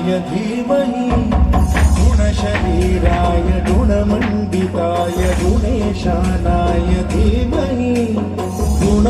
गुणशरीराय धीमहि गुणशरीराय गुणमण्डिताय गुणेशानाय धीमहि गुण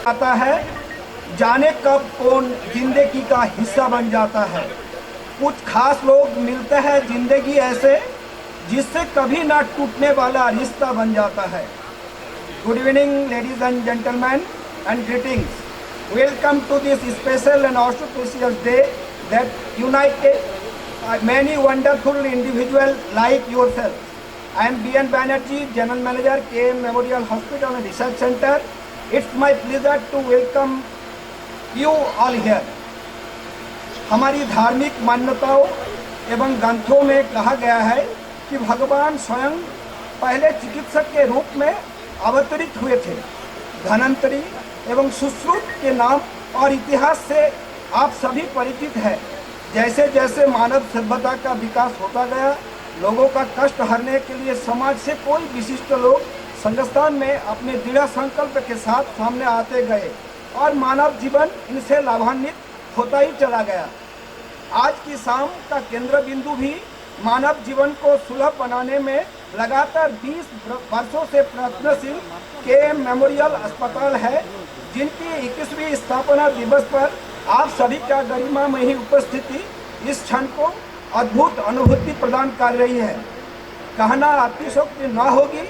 आता है, जाने कब कौन जिंदगी का हिस्सा बन जाता है। कुछ खास लोग मिलते हैं जिंदगी ऐसे जिससे कभी ना टूटने वाला रिश्ता बन जाता है। Good evening ladies and gentleman and greetings. Welcome to this special and auspicious day that united many wonderful individuals like yourself. I am B.N. Banerjee, General Manager, KM Memorial Hospital and Research Center. It's my pleasure to welcome you all here. हमारी धार्मिक मान्यताओं एवं ग्रंथों में कहा गया है कि भगवान स्वयं पहले चिकित्सक के रूप में अवतरित हुए थे। धन्वंतरी एवं सुश्रुत के नाम और इतिहास से आप सभी परिचित हैं। जैसे जैसे मानव सभ्यता का विकास होता गया, लोगों का कष्ट हरने के लिए समाज से कोई विशिष्ट लोग संस्थान में अपने दृढ़ संकल्प के साथ सामने आते गए और मानव जीवन इनसे लाभान्वित होता ही चला गया। आज की शाम का केंद्र बिंदु भी मानव जीवन को सुलभ बनाने में लगातार 20 वर्षों से प्रयत्नशील केएम मेमोरियल अस्पताल है, जिनकी 21वीं स्थापना दिवस पर आप सभी का गरिमामयी उपस्थिति इस क्षण को अद्भुत अनुभूति प्रदान कर रही है। कहना अतिशयोक्ति न होगी,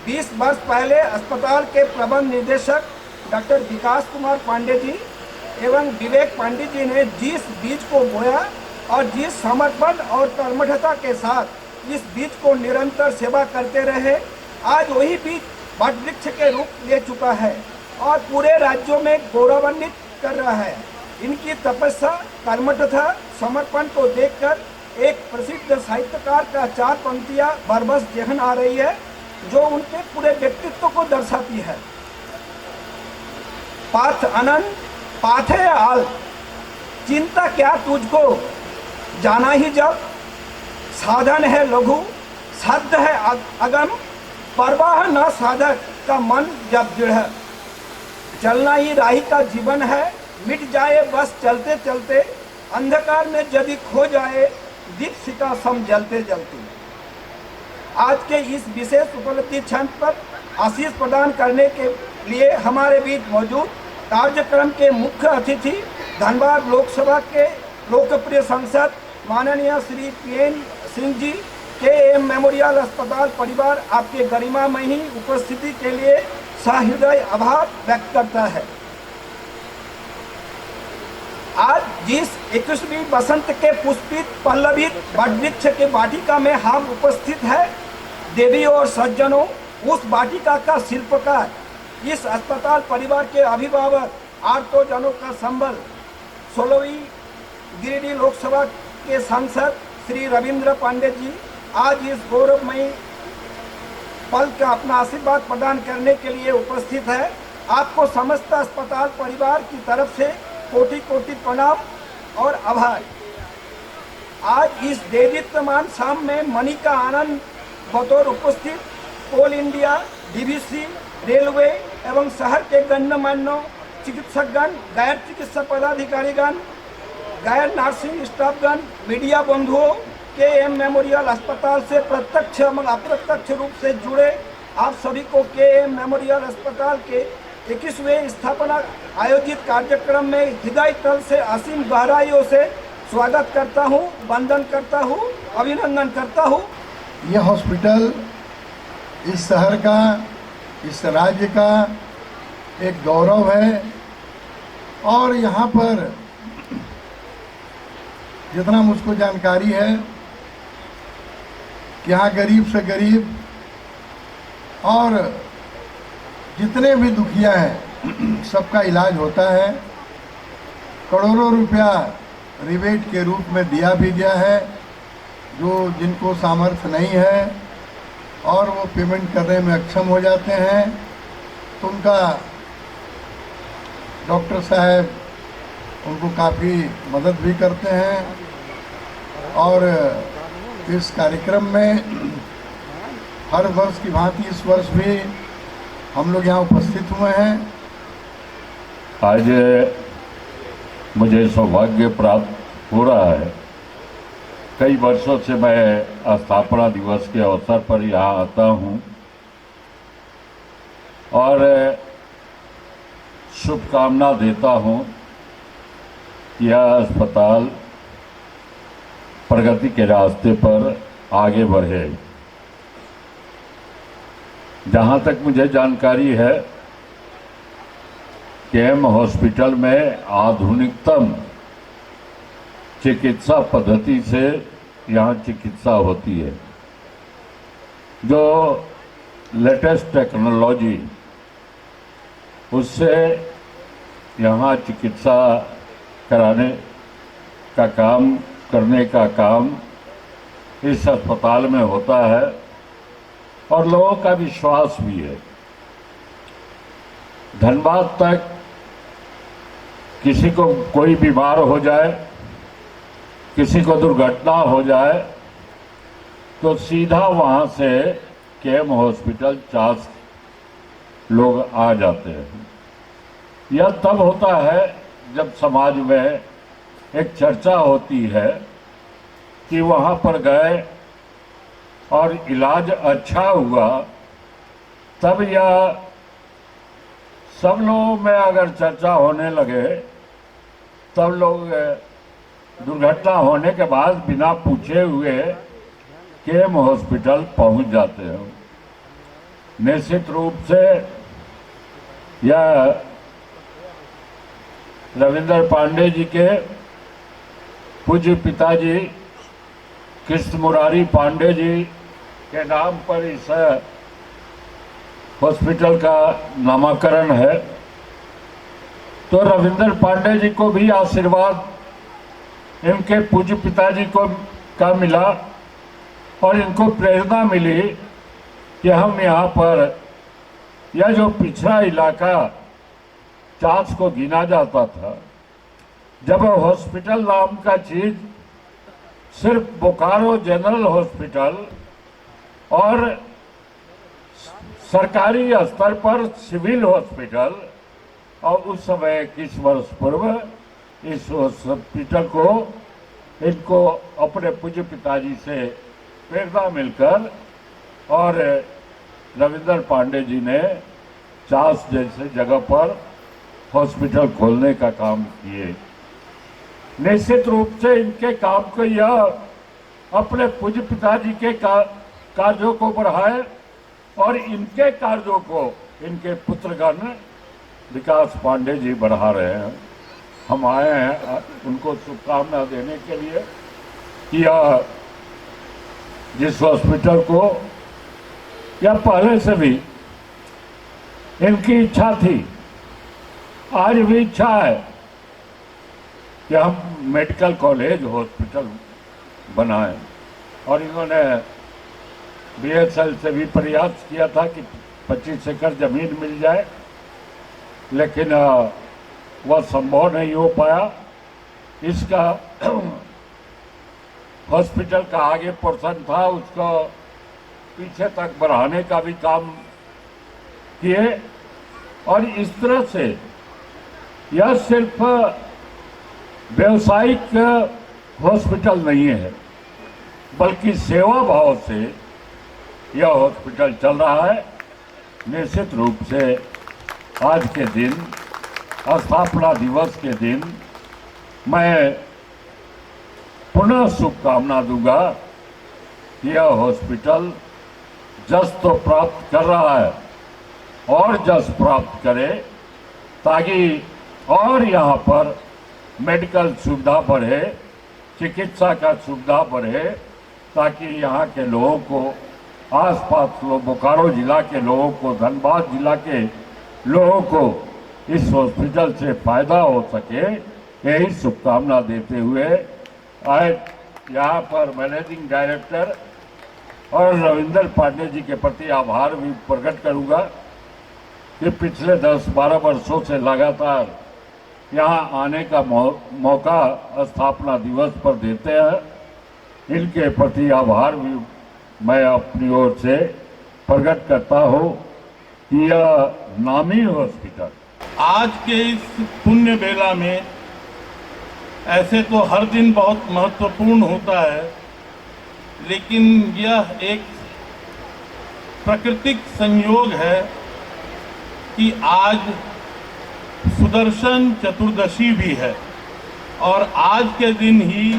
20 वर्ष पहले अस्पताल के प्रबंध निदेशक डॉक्टर विकास कुमार पांडे जी एवं विवेक पांडे जी ने जिस बीज को बोया और जिस समर्पण और कर्मठता के साथ इस बीज को निरंतर सेवा करते रहे, आज वही बीज वट वृक्ष के रूप ले चुका है और पूरे राज्यों में गौरवान्वित कर रहा है। इनकी तपस्या, कर्मठता, समर्पण को देखकर एक प्रसिद्ध साहित्यकार का 4 पंक्तियां बरबस जहन आ रही है, जो उनके पूरे व्यक्तित्व को दर्शाती है। पाथ अनंत पाथे आल, चिंता क्या तुझको, जाना ही जब, साधन है लघु, साध्य है अगम, परवाह न साधक का मन जब दृढ़, चलना ही राही का जीवन है, मिट जाए बस चलते चलते, अंधकार में यदि खो जाए दीप सिका सम जलते जलते। आज के इस विशेष उपलब्धि क्षण पर आशीष प्रदान करने के लिए हमारे बीच मौजूद कार्यक्रम के मुख्य अतिथि धनबाद लोकसभा के लोकप्रिय सांसद माननीय Shri PN Singh ji, KM memorial अस्पताल परिवार आपके गरिमामयी उपस्थिति के लिए सहृदय आभार व्यक्त करता है। आज जिस 21वीं बसंत के पुष्पित पल्लवित वटवृक्ष के वाटिका में हम उपस्थित है, देवी और सज्जनों, उस वाटिका का शिल्पकार, इस अस्पताल परिवार के अभिभावक, आर्तोजनों का संबल, 16वीं गिरिडीह लोकसभा के सांसद श्री रविंद्र पांडे जी आज इस गौरवमयी पल का अपना आशीर्वाद प्रदान करने के लिए उपस्थित है। आपको समस्त अस्पताल परिवार की तरफ से कोटि कोटि प्रणाम और आभार। आज इस देदीप्यमान शाम में मणि का आनंद बतौर उपस्थित कोल इंडिया, डीवीसी, रेलवे एवं शहर के गण्यमान्य चिकित्सकगण, गैर चिकित्सा पदाधिकारीगण, गैर नर्सिंग स्टाफगण, मीडिया बंधुओं, केएम मेमोरियल अस्पताल से प्रत्यक्ष एवं अप्रत्यक्ष रूप से जुड़े आप सभी को केएम मेमोरियल अस्पताल के 21वें स्थापना आयोजित कार्यक्रम में हृदय तल से असीम गहराइयों से स्वागत करता हूं, वंदन करता हूं, अभिनंदन करता हूं। यह हॉस्पिटल इस शहर का, इस राज्य का एक गौरव है और यहाँ पर जितना मुझको जानकारी है कि यहाँ गरीब से गरीब और जितने भी दुखिया हैं सबका इलाज होता है। करोड़ों रुपया रिबेट के रूप में दिया भी गया है, जो जिनको सामर्थ्य नहीं है और वो पेमेंट करने में अक्षम हो जाते हैं तो उनका डॉक्टर साहब उनको काफ़ी मदद भी करते हैं। और इस कार्यक्रम में हर वर्ष की भांति इस वर्ष भी हम लोग यहाँ उपस्थित हुए हैं। आज मुझे सौभाग्य प्राप्त हो रहा है, कई वर्षों से मैं स्थापना दिवस के अवसर पर यहाँ आता हूँ और शुभकामना देता हूँ कि यह अस्पताल प्रगति के रास्ते पर आगे बढ़े। जहाँ तक मुझे जानकारी है, केएम हॉस्पिटल में आधुनिकतम चिकित्सा पद्धति से यहाँ चिकित्सा होती है। जो लेटेस्ट टेक्नोलॉजी, उससे यहाँ चिकित्सा कराने का काम, करने का काम इस अस्पताल में होता है और लोगों का विश्वास भी है। धनबाद तक किसी को कोई बीमार हो जाए, किसी को दुर्घटना हो जाए तो सीधा वहाँ से केएम हॉस्पिटल चास लोग आ जाते हैं। यह तब होता है जब समाज में एक चर्चा होती है कि वहाँ पर गए और इलाज अच्छा हुआ, तब यह सब लोगों में अगर चर्चा होने लगे, तब लोग दुर्घटना होने के बाद बिना पूछे हुए केम हॉस्पिटल पहुंच जाते हैं। निश्चित रूप से यह रविंद्र पांडे जी के पूज्य पिताजी कृष्ण मुरारी पांडे जी के नाम पर इस हॉस्पिटल का नामकरण है। तो रविंद्र पांडे जी को भी आशीर्वाद इनके पूज्य पिताजी को का मिला और इनको प्रेरणा मिली कि हम यहाँ पर यह जो पिछड़ा इलाका चास को गिना जाता था, जब हॉस्पिटल नाम का चीज सिर्फ बोकारो जनरल हॉस्पिटल और सरकारी स्तर पर सिविल हॉस्पिटल, और उस समय 21 वर्ष पूर्व इस हॉस्पिटल को इनको अपने पूज्य पिताजी से प्रेरणा मिलकर और रविंद्र पांडे जी ने चास जैसे जगह पर हॉस्पिटल खोलने का काम किए। निश्चित रूप से इनके काम को यह अपने पूज्य पिताजी के कार्यों को बढ़ाए और इनके कार्यों को इनके पुत्रगण विकास पांडे जी बढ़ा रहे हैं। हम आए हैं उनको शुभकामना देने के लिए कि यह जिस हॉस्पिटल को या पहले से भी इनकी इच्छा थी, आज भी इच्छा है कि हम मेडिकल कॉलेज हॉस्पिटल बनाएं, और इन्होंने बीएसएल से भी प्रयास किया था कि 25 एकड़ जमीन मिल जाए, लेकिन वह संभव नहीं हो पाया। इसका हॉस्पिटल का आगे पोर्शन था, उसको पीछे तक बढ़ाने का भी काम किए, और इस तरह से यह सिर्फ व्यवसायिक हॉस्पिटल नहीं है, बल्कि सेवा भाव से यह हॉस्पिटल चल रहा है। निश्चित रूप से आज के दिन, स्थापना दिवस के दिन, मैं पुनः शुभकामना दूंगा कि यह हॉस्पिटल जस तो प्राप्त कर रहा है और जस प्राप्त करे, ताकि और यहाँ पर मेडिकल सुविधा बढ़े, चिकित्सा का सुविधा बढ़े, ताकि यहाँ के लोगों को, आसपास बोकारो जिला के लोगों को, धनबाद जिला के लोगों को इस हॉस्पिटल से फायदा हो सके। यही शुभकामना देते हुए आज यहाँ पर मैनेजिंग डायरेक्टर और रविंद्र पांडे जी के प्रति आभार भी प्रकट करूँगा कि पिछले 10-12 वर्षों से लगातार यहाँ आने का मौका स्थापना दिवस पर देते हैं। इनके प्रति आभार भी मैं अपनी ओर से प्रकट करता हूँ कि यह नामी हॉस्पिटल आज के इस पुण्य बेला में, ऐसे तो हर दिन बहुत महत्वपूर्ण होता है, लेकिन यह एक प्राकृतिक संयोग है कि आज सुदर्शन चतुर्दशी भी है, और आज के दिन ही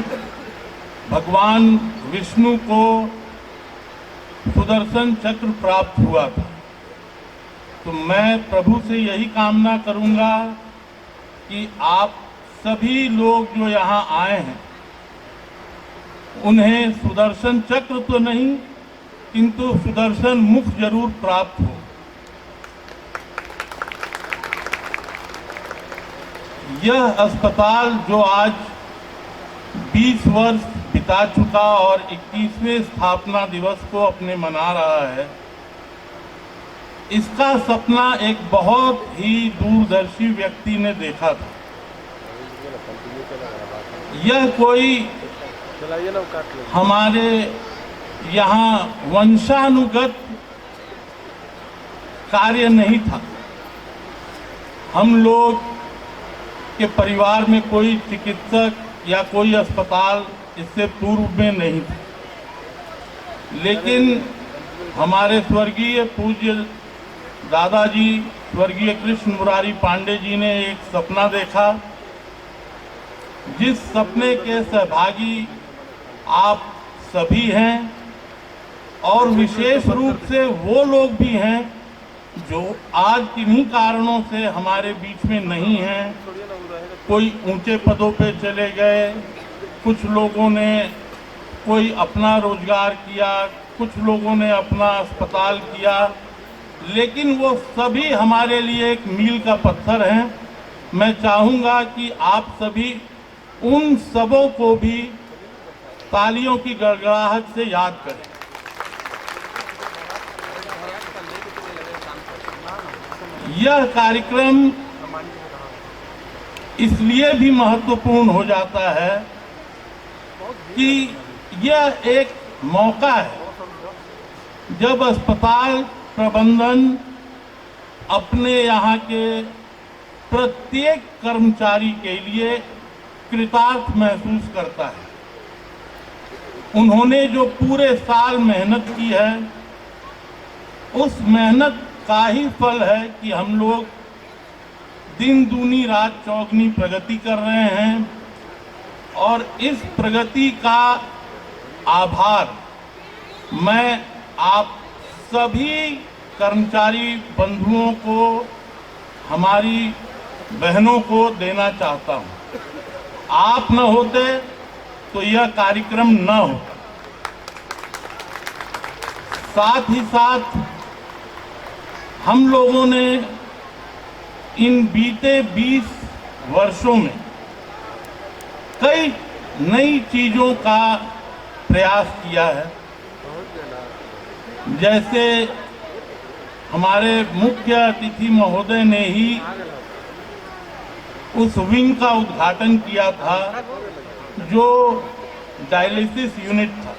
भगवान विष्णु को सुदर्शन चक्र प्राप्त हुआ था। तो मैं प्रभु से यही कामना करूंगा कि आप सभी लोग जो यहाँ आए हैं, उन्हें सुदर्शन चक्र तो नहीं, किंतु सुदर्शन मुख जरूर प्राप्त हो। यह अस्पताल जो आज 20 वर्ष बिता चुका और 21वें स्थापना दिवस को अपने मना रहा है, इसका सपना एक बहुत ही दूरदर्शी व्यक्ति ने देखा था। यह कोई हमारे यहाँ वंशानुगत कार्य नहीं था। हम लोग के परिवार में कोई चिकित्सक या कोई अस्पताल इससे पूर्व में नहीं था, लेकिन हमारे स्वर्गीय पूज्य दादाजी स्वर्गीय कृष्ण मुरारी पांडे जी ने एक सपना देखा, जिस सपने के सहभागी आप सभी हैं और विशेष रूप से वो लोग भी हैं जो आज किन्हीं कारणों से हमारे बीच में नहीं हैं। कोई ऊंचे पदों पे चले गए, कुछ लोगों ने कोई अपना रोजगार किया, कुछ लोगों ने अपना अस्पताल किया, लेकिन वो सभी हमारे लिए एक मील का पत्थर हैं। मैं चाहूँगा कि आप सभी उन सबों को भी तालियों की गड़गड़ाहट से याद करें। यह कार्यक्रम इसलिए भी महत्वपूर्ण हो जाता है कि यह एक मौका है जब अस्पताल प्रबंधन अपने यहाँ के प्रत्येक कर्मचारी के लिए कृतार्थ महसूस करता है। उन्होंने जो पूरे साल मेहनत की है, उस मेहनत का ही फल है कि हम लोग दिन दूनी रात चौगनी प्रगति कर रहे हैं, और इस प्रगति का आभार मैं आप सभी कर्मचारी बंधुओं को, हमारी बहनों को देना चाहता हूं। आप न होते तो यह कार्यक्रम न होता। साथ ही साथ हम लोगों ने इन बीते 20 वर्षों में कई नई चीजों का प्रयास किया है। जैसे हमारे मुख्य अतिथि महोदय ने ही उस विंग का उद्घाटन किया था जो डायलिसिस यूनिट था।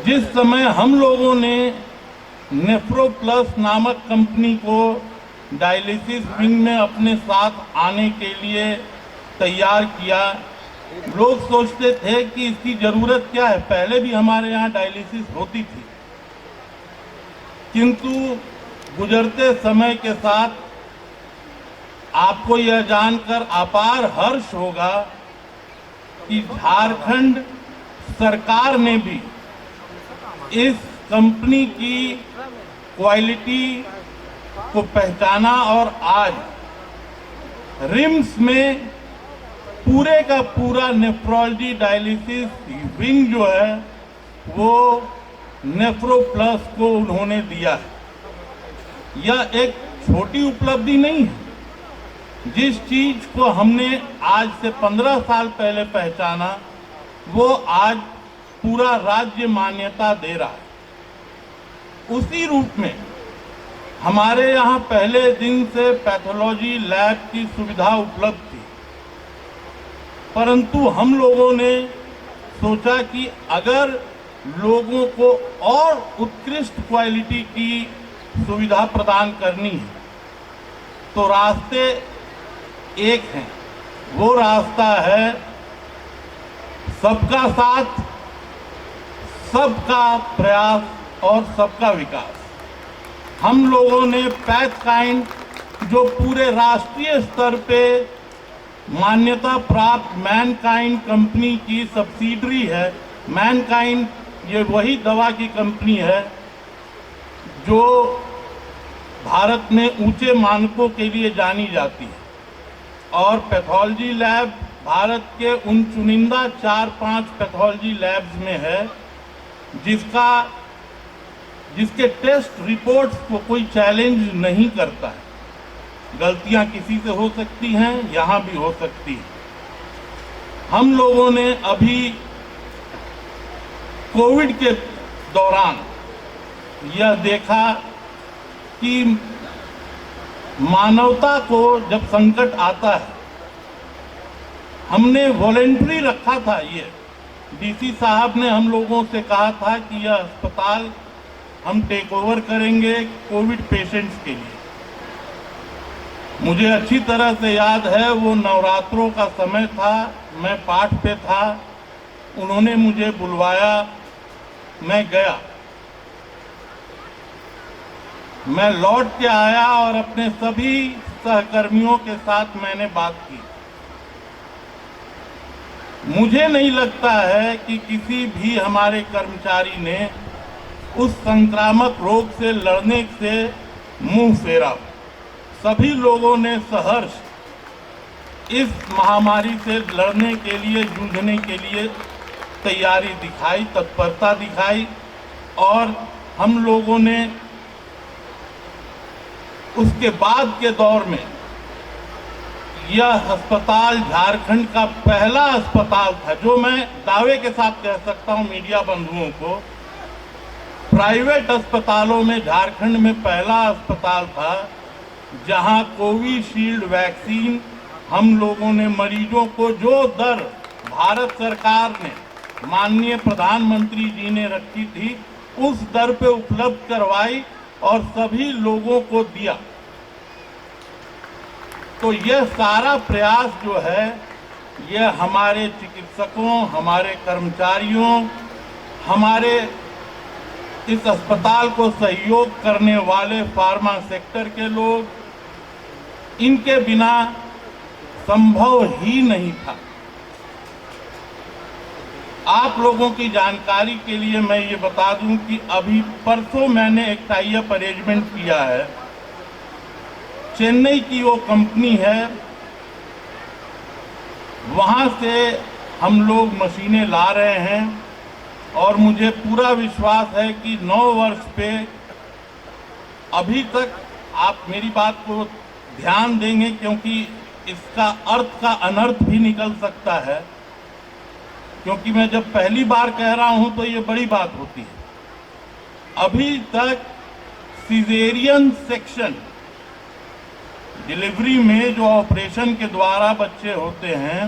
जिस समय हम लोगों ने नेफ्रोप्लस नामक कंपनी को डायलिसिस विंग में अपने साथ आने के लिए तैयार किया, लोग सोचते थे कि इसकी जरूरत क्या है, पहले भी हमारे यहाँ डायलिसिस होती थी। किंतु गुजरते समय के साथ आपको यह जानकर अपार हर्ष होगा कि झारखंड सरकार ने भी इस कंपनी की क्वालिटी को पहचाना और आज रिम्स में पूरे का पूरा नेफ्रोलॉजी डायलिसिस विंग जो है वो नेफ्रोप्लस को उन्होंने दिया है। यह एक छोटी उपलब्धि नहीं है। जिस चीज को हमने आज से 15 साल पहले पहचाना, वो आज पूरा राज्य मान्यता दे रहा है। उसी रूप में हमारे यहाँ पहले दिन से पैथोलॉजी लैब की सुविधा उपलब्ध थी, परंतु हम लोगों ने सोचा कि अगर लोगों को और उत्कृष्ट क्वालिटी की सुविधा प्रदान करनी है तो रास्ते एक हैं। वो रास्ता है सबका साथ, सबका प्रयास और सबका विकास। हम लोगों ने पैथकाइंड जो पूरे राष्ट्रीय स्तर पे मान्यता प्राप्त मैनकाइंड कंपनी की सब्सिडरी है। मैनकाइंड ये वही दवा की कंपनी है जो भारत में ऊंचे मानकों के लिए जानी जाती है, और पैथोलॉजी लैब भारत के उन चुनिंदा 4-5 पैथोलॉजी लैब्स में है जिसके टेस्ट रिपोर्ट्स को कोई चैलेंज नहीं करता है। गलतियां किसी से हो सकती हैं, यहाँ भी हो सकती है। हम लोगों ने अभी कोविड के दौरान यह देखा कि मानवता को जब संकट आता है, हमने वॉलेंट्री रखा था। ये डीसी साहब ने हम लोगों से कहा था कि यह अस्पताल हम टेक ओवर करेंगे कोविड पेशेंट्स के लिए। मुझे अच्छी तरह से याद है, वो नवरात्रों का समय था, मैं पाठ पे था, उन्होंने मुझे बुलवाया मैं गया, मैं लौट के आया और अपने सभी सहकर्मियों के साथ मैंने बात की। मुझे नहीं लगता है कि किसी भी हमारे कर्मचारी ने उस संक्रामक रोग से लड़ने से मुंह फेरा। सभी लोगों ने सहर्ष इस महामारी से लड़ने के लिए, जूझने के लिए तैयारी दिखाई, तत्परता दिखाई और हम लोगों ने उसके बाद के दौर में यह अस्पताल झारखंड का पहला अस्पताल था, जो मैं दावे के साथ कह सकता हूं मीडिया बंधुओं को, प्राइवेट अस्पतालों में झारखंड में पहला अस्पताल था जहां कोविशील्ड वैक्सीन हम लोगों ने मरीजों को, जो दर भारत सरकार ने, माननीय प्रधानमंत्री जी ने रखी थी, उस दर पे उपलब्ध करवाई और सभी लोगों को दिया। तो यह सारा प्रयास जो है, यह हमारे चिकित्सकों, हमारे कर्मचारियों, हमारे इस अस्पताल को सहयोग करने वाले फार्मा सेक्टर के लोग, इनके बिना संभव ही नहीं था। आप लोगों की जानकारी के लिए मैं ये बता दूं कि अभी परसों मैंने एक टाई अप अरेंजमेंट किया है। चेन्नई की वो कंपनी है, वहां से हम लोग मशीनें ला रहे हैं और मुझे पूरा विश्वास है कि 9 वर्ष पे अभी तक आप मेरी बात को ध्यान देंगे, क्योंकि इसका अर्थ का अनर्थ भी निकल सकता है। क्योंकि मैं जब पहली बार कह रहा हूं तो ये बड़ी बात होती है। अभी तक सिजेरियन सेक्शन डिलीवरी में जो ऑपरेशन के द्वारा बच्चे होते हैं,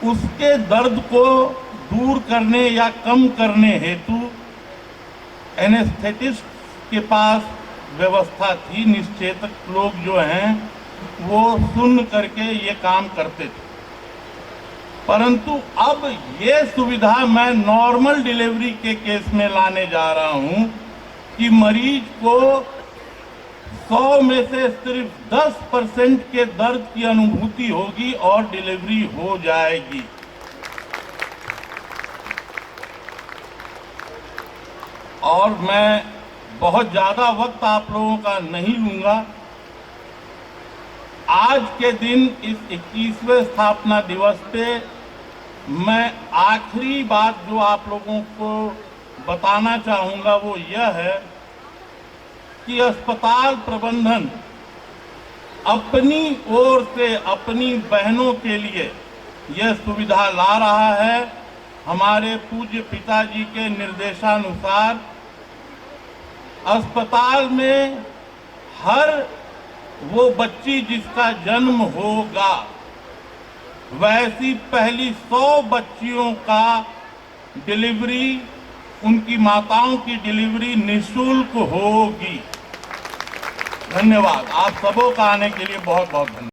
उसके दर्द को दूर करने या कम करने हेतु एनेस्थेटिस्ट के पास व्यवस्था थी। निश्चेतक लोग जो हैं वो सुन करके ये काम करते थे, परंतु अब ये सुविधा मैं नॉर्मल डिलीवरी के केस में लाने जा रहा हूं कि मरीज को 100 में से सिर्फ 10% के दर्द की अनुभूति होगी और डिलीवरी हो जाएगी। और मैं बहुत ज्यादा वक्त आप लोगों का नहीं लूंगा। आज के दिन इस 21वें स्थापना दिवस पे मैं आखिरी बात जो आप लोगों को बताना चाहूंगा वो यह है कि अस्पताल प्रबंधन अपनी ओर से अपनी बहनों के लिए यह सुविधा ला रहा है। हमारे पूज्य पिताजी के निर्देशानुसार अस्पताल में हर वो बच्ची जिसका जन्म होगा, वैसी पहली 100 बच्चियों का डिलीवरी, उनकी माताओं की डिलीवरी निःशुल्क होगी। धन्यवाद। आप सबों का आने के लिए बहुत बहुत धन्यवाद।